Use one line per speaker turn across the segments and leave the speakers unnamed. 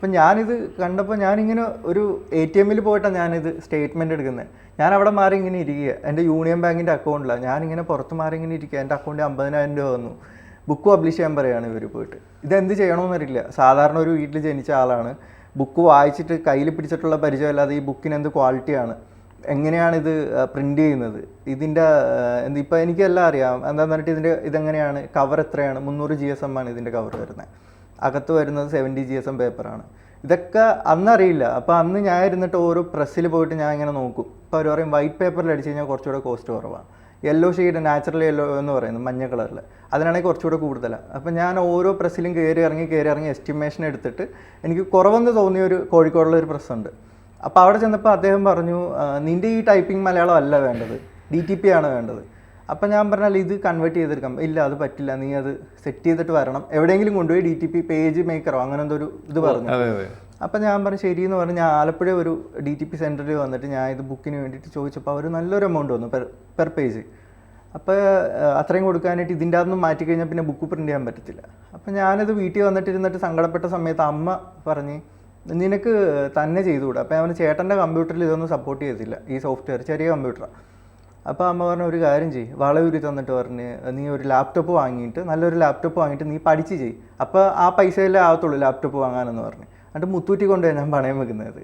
അപ്പം ഞാനിത് കണ്ടപ്പോൾ ഞാനിങ്ങനെ ഒരു ATM പോയിട്ടാണ് ഞാനിത് സ്റ്റേറ്റ്മെൻറ്റ് എടുക്കുന്നത്. ഞാൻ അവിടെ മാറി ഇങ്ങനെ ഇരിക്കുക, എൻ്റെ യൂണിയൻ ബാങ്കിൻ്റെ അക്കൗണ്ടിലാണ്. ഞാനിങ്ങനെ പുറത്ത് മാറി ഇങ്ങനെ ഇരിക്കുക, എൻ്റെ അക്കൗണ്ടിൽ 50,000 രൂപ വന്നു. ബുക്ക് പബ്ലിഷ് ചെയ്യാൻ പറയുകയാണ് ഇവർ പോയിട്ട്. ഇതെന്ത് ചെയ്യണമെന്നറിയില്ല. സാധാരണ ഒരു വീട്ടിൽ ജനിച്ച ആളാണ്, ബുക്ക് വായിച്ചിട്ട് കയ്യിൽ പിടിച്ചിട്ടുള്ള പരിചയമല്ലാതെ ഈ ബുക്കിന് എന്ത് ക്വാളിറ്റിയാണ്, എങ്ങനെയാണിത് പ്രിൻ്റ് ചെയ്യുന്നത്, ഇതിൻ്റെ ഇപ്പോൾ എനിക്കെല്ലാം അറിയാം. എന്താണെന്ന് പറഞ്ഞിട്ട് ഇതെങ്ങനെയാണ്, കവർ എത്രയാണ്, 300 GSM ആണ് ഇതിൻ്റെ കവർ വരുന്നത്, അകത്ത് വരുന്നത് 70 GSM പേപ്പറാണ്. ഇതൊക്കെ അന്നറിയില്ല. അപ്പോൾ അന്ന് ഞാൻ ഇരുന്നിട്ട് ഓരോ പ്രസ്സിൽ പോയിട്ട് ഞാൻ ഇങ്ങനെ നോക്കും. ഇപ്പോൾ അവർ പറയും വൈറ്റ് പേപ്പറിൽ അടിച്ച് കഴിഞ്ഞാൽ കുറച്ചുകൂടെ കോസ്റ്റ് കുറവാണ്, യെല്ലോ ഷെയ്ഡ് നാച്ചുറൽ യെല്ലോ എന്ന് പറയുന്നത് മഞ്ഞ കളറിൽ, അതിനാണെങ്കിൽ കുറച്ചുകൂടെ കൂടുതലാണ്. അപ്പോൾ ഞാൻ ഓരോ പ്രസ്സിലും കയറി ഇറങ്ങി എസ്റ്റിമേഷൻ എടുത്തിട്ട് എനിക്ക് കുറവെന്ന് തോന്നിയ ഒരു കോഴിക്കോടുള്ള ഒരു പ്രസ്സുണ്ട്. അപ്പോൾ അവിടെ ചെന്നപ്പോൾ അദ്ദേഹം പറഞ്ഞു, നിൻ്റെ ഈ ടൈപ്പിംഗ് മലയാളം അല്ല വേണ്ടത്, DTP ആണ് വേണ്ടത്. അപ്പം ഞാൻ പറഞ്ഞാൽ ഇത് കൺവേർട്ട് ചെയ്തെടുക്കാം. ഇല്ല, അത് പറ്റില്ല, നീ അത് സെറ്റ് ചെയ്തിട്ട് വരണം, എവിടെയെങ്കിലും കൊണ്ടുപോയി DTP പേജ് മേക്കറോ അങ്ങനെ എന്തോ ഒരു ഇത് പറഞ്ഞു. അപ്പം ഞാൻ പറഞ്ഞു ശരിയെന്ന് പറഞ്ഞ് ഞാൻ ആലപ്പുഴ ഒരു DTP സെൻറ്ററിൽ വന്നിട്ട് ഞാൻ ഇത് ബുക്കിന് വേണ്ടിയിട്ട് ചോദിച്ചപ്പോൾ അവർ നല്ലൊരു എമൗണ്ട് വന്നു പെർ പേജ്. അപ്പോൾ അത്രയും കൊടുക്കാനായിട്ട് ഇതിൻ്റെ അതൊന്നും മാറ്റിക്കഴിഞ്ഞാൽ പിന്നെ ബുക്ക് പ്രിൻ്റ് ചെയ്യാൻ പറ്റത്തില്ല. അപ്പം ഞാനത് വീട്ടിൽ വന്നിട്ട് സങ്കടപ്പെട്ട സമയത്ത് അമ്മ പറഞ്ഞ് നിനക്ക് തന്നെ ചെയ്തുകൂടാ. അപ്പോൾ അവന് ചേട്ടൻ്റെ കമ്പ്യൂട്ടറിൽ ഇതൊന്നും സപ്പോർട്ട് ചെയ്തില്ല, ഈ സോഫ്റ്റ്വെയർ ചെറിയ കമ്പ്യൂട്ടറാണ്. അപ്പോൾ അമ്മ പറഞ്ഞ ഒരു കാര്യം ചെയ്യും, വളയൂരി തന്നിട്ട് പറഞ്ഞ് നീ ഒരു ലാപ്ടോപ്പ് വാങ്ങിയിട്ട് നല്ലൊരു ലാപ്ടോപ്പ് വാങ്ങിയിട്ട് നീ പഠിച്ച് ചെയ്യും, അപ്പോൾ ആ പൈസയിലേ ആവത്തുള്ളൂ ലാപ്ടോപ്പ് വാങ്ങാനെന്ന് പറഞ്ഞ്. എന്നിട്ട് മുത്തൂറ്റി കൊണ്ടുപോയി ഞാൻ പണയം വെക്കുന്നത്.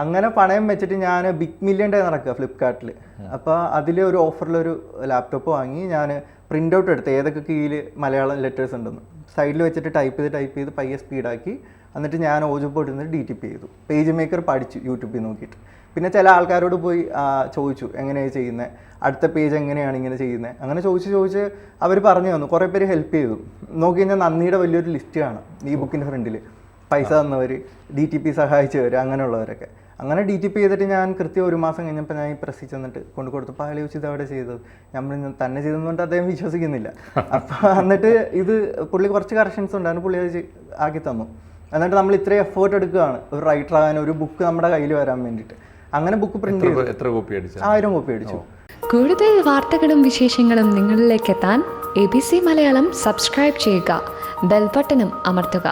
അങ്ങനെ പണയം വെച്ചിട്ട് ഞാൻ ബിഗ് മില്യൺ ഡേ നടക്കുക ഫ്ലിപ്കാർട്ടിൽ. അപ്പോൾ അതിൽ ഒരു ഓഫറിലൊരു ലാപ്ടോപ്പ് വാങ്ങി ഞാൻ പ്രിൻ്റ് ഔട്ട് എടുത്ത് ഏതൊക്കെ കീഴിൽ മലയാളം ലെറ്റേഴ്സ് ഉണ്ടെന്ന് സൈഡിൽ വെച്ചിട്ട് ടൈപ്പ് ചെയ്ത് പയ്യെ സ്പീഡാക്കി. എന്നിട്ട് ഞാൻ ഓജോപ്പ് ഇരുന്നിട്ട് DTP ചെയ്തു. പേജ് മേക്കർ പഠിച്ചു യൂട്യൂബിൽ നോക്കിയിട്ട്. പിന്നെ ചില ആൾക്കാരോട് പോയി ചോദിച്ചു എങ്ങനെയാണ് ചെയ്യുന്നത്, അടുത്ത പേജ് എങ്ങനെയാണ് ഇങ്ങനെ ചെയ്യുന്നത്, അങ്ങനെ ചോദിച്ച് അവർ പറഞ്ഞു തന്നു. കുറേ പേര് ഹെൽപ്പ് ചെയ്തു. നോക്കി കഴിഞ്ഞാൽ നന്ദിയുടെ വലിയൊരു ലിസ്റ്റ് കാണാം ഈ ബുക്കിൻ്റെ ഫ്രണ്ടിൽ. പൈസ തന്നവർ, DTP സഹായിച്ചവർ, അങ്ങനെയുള്ളവരൊക്കെ. അങ്ങനെ DTP ചെയ്തിട്ട് ഞാൻ കൃത്യം 1 മാസം കഴിഞ്ഞപ്പോൾ ഞാൻ ഈ പ്രസ്സിൽ ചെന്നിട്ട് കൊടുത്തപ്പോൾ അയാൾ ചോദിച്ചു ഇതവിടെ ചെയ്തത്. നമ്മൾ തന്നെ ചെയ്തെന്നുകൊണ്ട് അദ്ദേഹം വിശ്വസിക്കുന്നില്ല. അപ്പോൾ എന്നിട്ട് ഇത് പുള്ളി കുറച്ച് കറക്ഷൻസ് ഉണ്ടായിരുന്നു, പുള്ളി അത് ആക്കി തന്നു. എന്നിട്ട് നമ്മൾ ഇത്രയും എഫേർട്ട് എടുക്കുകയാണ് ഒരു റൈറ്റർ ആകാൻ, ഒരു ബുക്ക് നമ്മുടെ കയ്യിൽ വരാൻ വേണ്ടിയിട്ട്. അങ്ങനെ ബുക്ക് പ്രിന്റ് ചെയ്തു. 1000 കോപ്പി അടിച്ചു.
കൂടുതൽ വാർത്തകളും വിശേഷങ്ങളും നിങ്ങളിലേക്ക് എത്താൻ ABC മലയാളം സബ്സ്ക്രൈബ് ചെയ്യുക, ബെൽ ബട്ടണും അമർത്തുക.